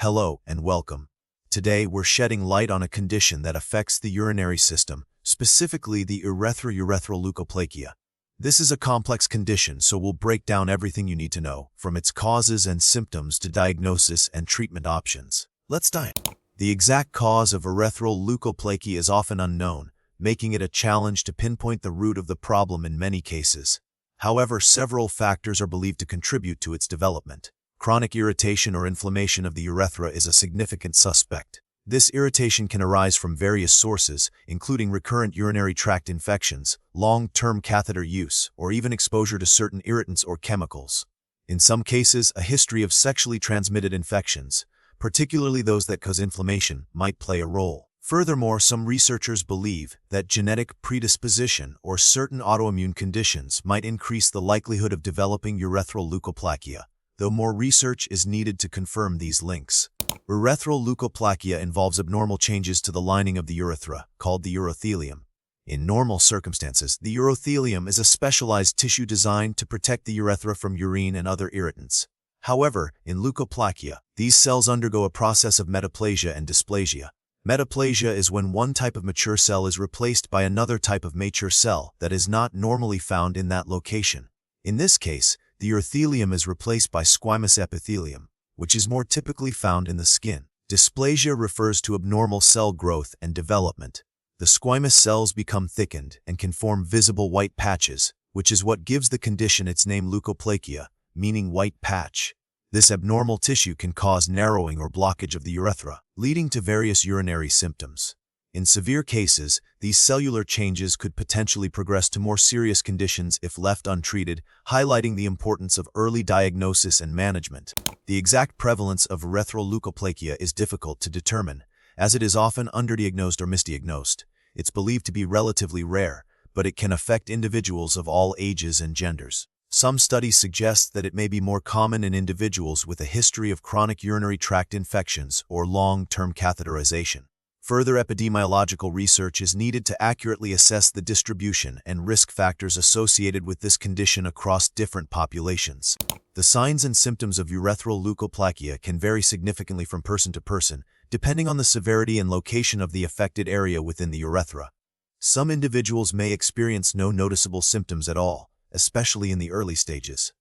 Hello and welcome. Today we're shedding light on a condition that affects the urinary system, specifically the urethral leukoplakia. This is a complex condition, so we'll break down everything you need to know, from its causes and symptoms to diagnosis and treatment options. Let's dive in. The exact cause of urethral leukoplakia is often unknown, making it a challenge to pinpoint the root of the problem in many cases. However, several factors are believed to contribute to its development. Chronic irritation or inflammation of the urethra is a significant suspect. This irritation can arise from various sources, including recurrent urinary tract infections, long-term catheter use, or even exposure to certain irritants or chemicals. In some cases, a history of sexually transmitted infections, particularly those that cause inflammation, might play a role. Furthermore, some researchers believe that genetic predisposition or certain autoimmune conditions might increase the likelihood of developing urethral leukoplakia, though more research is needed to confirm these links. Urethral leukoplakia involves abnormal changes to the lining of the urethra, called the urothelium. In normal circumstances, the urothelium is a specialized tissue designed to protect the urethra from urine and other irritants. However, in leukoplakia, these cells undergo a process of metaplasia and dysplasia. Metaplasia is when one type of mature cell is replaced by another type of mature cell that is not normally found in that location. In this case, the urothelium is replaced by squamous epithelium, which is more typically found in the skin. Dysplasia refers to abnormal cell growth and development. The squamous cells become thickened and can form visible white patches, which is what gives the condition its name leukoplakia, meaning white patch. This abnormal tissue can cause narrowing or blockage of the urethra, leading to various urinary symptoms. In severe cases, these cellular changes could potentially progress to more serious conditions if left untreated, highlighting the importance of early diagnosis and management. The exact prevalence of urethral leukoplakia is difficult to determine, as it is often underdiagnosed or misdiagnosed. It's believed to be relatively rare, but it can affect individuals of all ages and genders. Some studies suggest that it may be more common in individuals with a history of chronic urinary tract infections or long-term catheterization. Further epidemiological research is needed to accurately assess the distribution and risk factors associated with this condition across different populations. The signs and symptoms of urethral leukoplakia can vary significantly from person to person, depending on the severity and location of the affected area within the urethra. Some individuals may experience no noticeable symptoms at all, especially in the early stages.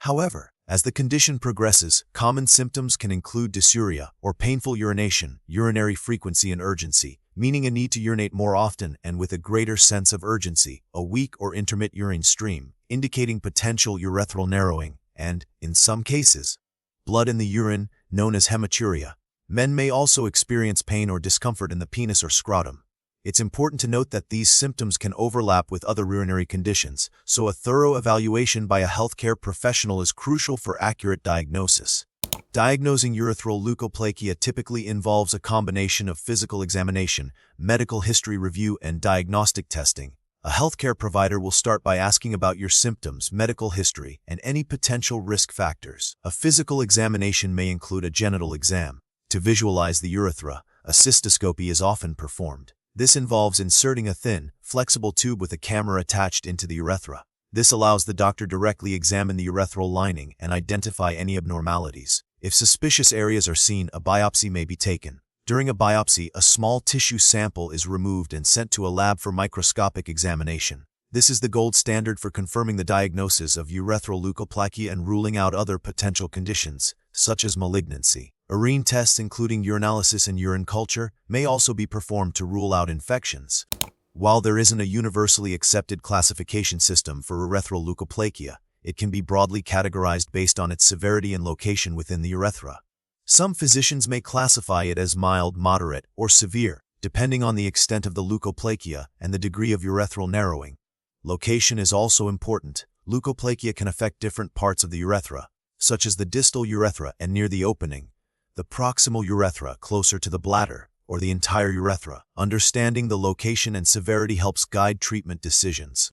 However, as the condition progresses, common symptoms can include dysuria or painful urination, urinary frequency and urgency, meaning a need to urinate more often and with a greater sense of urgency, a weak or intermittent urine stream, indicating potential urethral narrowing, and, in some cases, blood in the urine, known as hematuria. Men may also experience pain or discomfort in the penis or scrotum. It's important to note that these symptoms can overlap with other urinary conditions, so a thorough evaluation by a healthcare professional is crucial for accurate diagnosis. Diagnosing urethral leukoplakia typically involves a combination of physical examination, medical history review, and diagnostic testing. A healthcare provider will start by asking about your symptoms, medical history, and any potential risk factors. A physical examination may include a genital exam. To visualize the urethra, a cystoscopy is often performed. This involves inserting a thin, flexible tube with a camera attached into the urethra. This allows the doctor to directly examine the urethral lining and identify any abnormalities. If suspicious areas are seen, a biopsy may be taken. During a biopsy, a small tissue sample is removed and sent to a lab for microscopic examination. This is the gold standard for confirming the diagnosis of urethral leukoplakia and ruling out other potential conditions, such as malignancy. Urine tests, including urinalysis and urine culture, may also be performed to rule out infections. While there isn't a universally accepted classification system for urethral leukoplakia, it can be broadly categorized based on its severity and location within the urethra. Some physicians may classify it as mild, moderate, or severe, depending on the extent of the leukoplakia and the degree of urethral narrowing. Location is also important. Leukoplakia can affect different parts of the urethra, such as the distal urethra and near the opening, the proximal urethra closer to the bladder, or the entire urethra. Understanding the location and severity helps guide treatment decisions.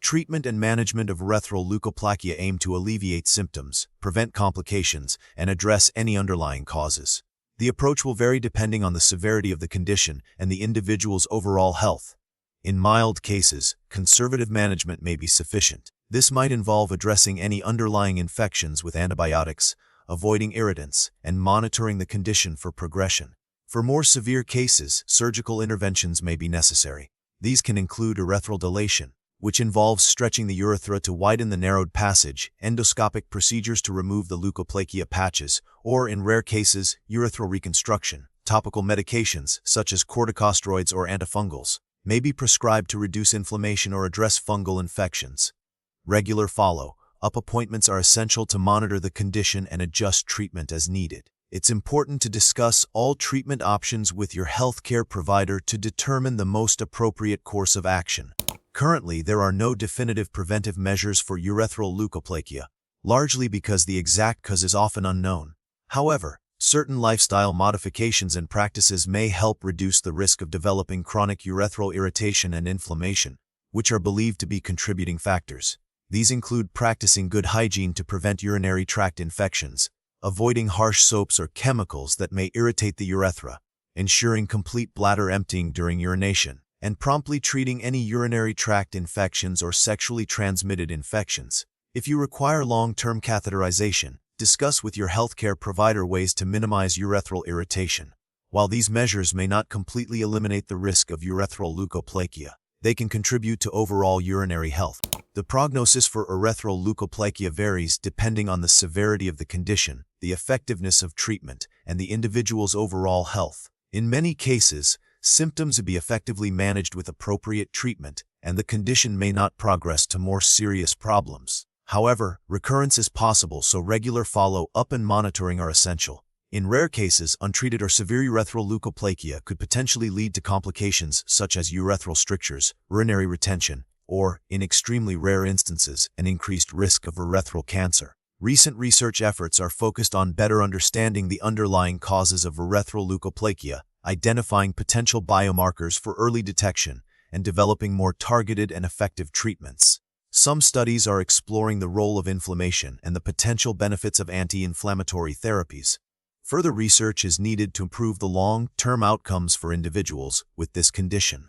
Treatment and management of urethral leukoplakia aim to alleviate symptoms, prevent complications, and address any underlying causes. The approach will vary depending on the severity of the condition and the individual's overall health. In mild cases, conservative management may be sufficient. This might involve addressing any underlying infections with antibiotics, avoiding irritants, and monitoring the condition for progression. For more severe cases, surgical interventions may be necessary. These can include urethral dilation, which involves stretching the urethra to widen the narrowed passage, endoscopic procedures to remove the leukoplakia patches, or, in rare cases, urethral reconstruction. Topical medications, such as corticosteroids or antifungals, may be prescribed to reduce inflammation or address fungal infections. Regular follow-up appointments are essential to monitor the condition and adjust treatment as needed. It's important to discuss all treatment options with your healthcare provider to determine the most appropriate course of action. Currently, there are no definitive preventive measures for urethral leukoplakia, largely because the exact cause is often unknown. However, certain lifestyle modifications and practices may help reduce the risk of developing chronic urethral irritation and inflammation, which are believed to be contributing factors. These include practicing good hygiene to prevent urinary tract infections, avoiding harsh soaps or chemicals that may irritate the urethra, ensuring complete bladder emptying during urination, and promptly treating any urinary tract infections or sexually transmitted infections. If you require long-term catheterization, discuss with your healthcare provider ways to minimize urethral irritation. While these measures may not completely eliminate the risk of urethral leukoplakia, they can contribute to overall urinary health. The prognosis for urethral leukoplakia varies depending on the severity of the condition, the effectiveness of treatment, and the individual's overall health. In many cases, symptoms may be effectively managed with appropriate treatment, and the condition may not progress to more serious problems. However, recurrence is possible, so regular follow-up and monitoring are essential. In rare cases, untreated or severe urethral leukoplakia could potentially lead to complications such as urethral strictures, urinary retention, or, in extremely rare instances, an increased risk of urethral cancer. Recent research efforts are focused on better understanding the underlying causes of urethral leukoplakia, identifying potential biomarkers for early detection, and developing more targeted and effective treatments. Some studies are exploring the role of inflammation and the potential benefits of anti-inflammatory therapies. Further research is needed to improve the long-term outcomes for individuals with this condition.